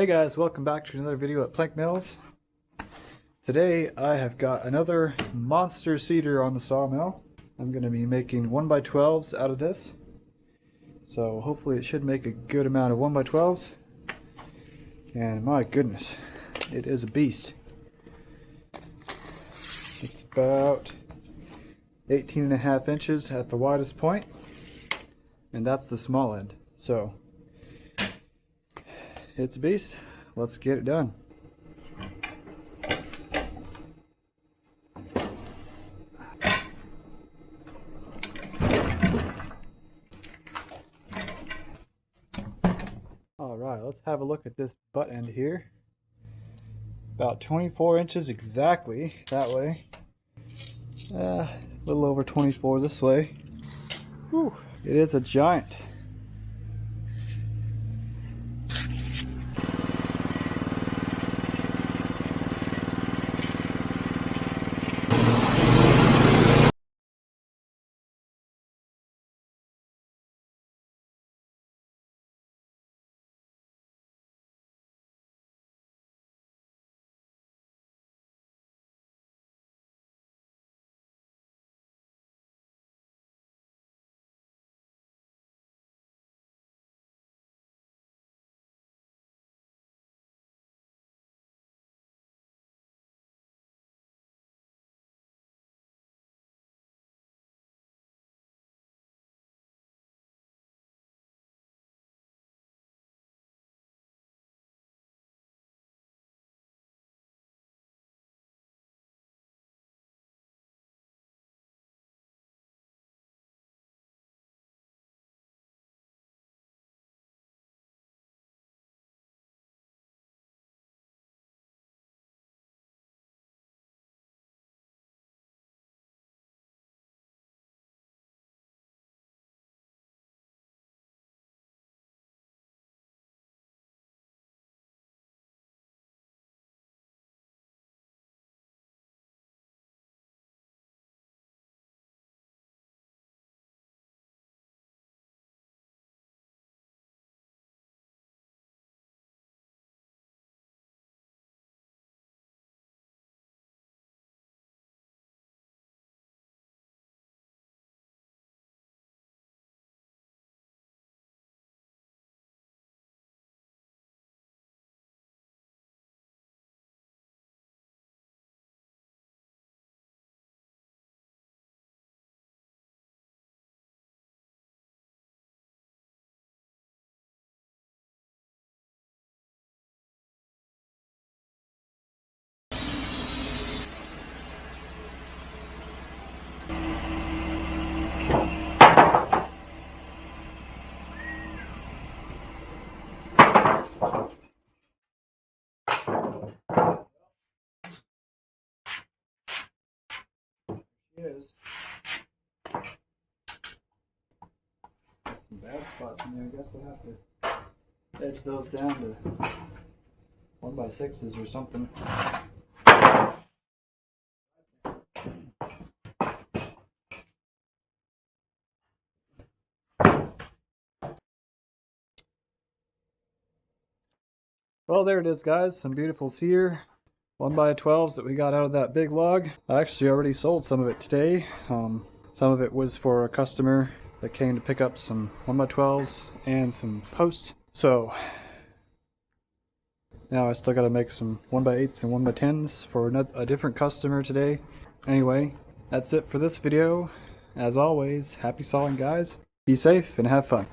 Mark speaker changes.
Speaker 1: Hey guys, welcome back to another video at Plank Mills. Today I have got another monster cedar on the sawmill. I'm going to be making 1x12s out of this. So hopefully it should make a good amount of 1x12s. And my goodness, it is a beast. It's about 18.5 inches at the widest point, and that's the small end. So it's a beast. Let's get it done. Alright, let's have a look at this butt end here. About 24 inches exactly that way. A little over 24 this way. Whew, it is a giant. Is some bad spots in there. I guess I'll have to edge those down to 1x6s or something. Well, there it is, guys. Some beautiful cedar 1x12s that we got out of that big log. I actually already sold some of it today. Some of it was for a customer that came to pick up some 1x12s and some posts. So now I still got to make some 1x8s and 1x10s for a different customer today. Anyway, that's it for this video. As always, happy sawing, guys. Be safe and have fun.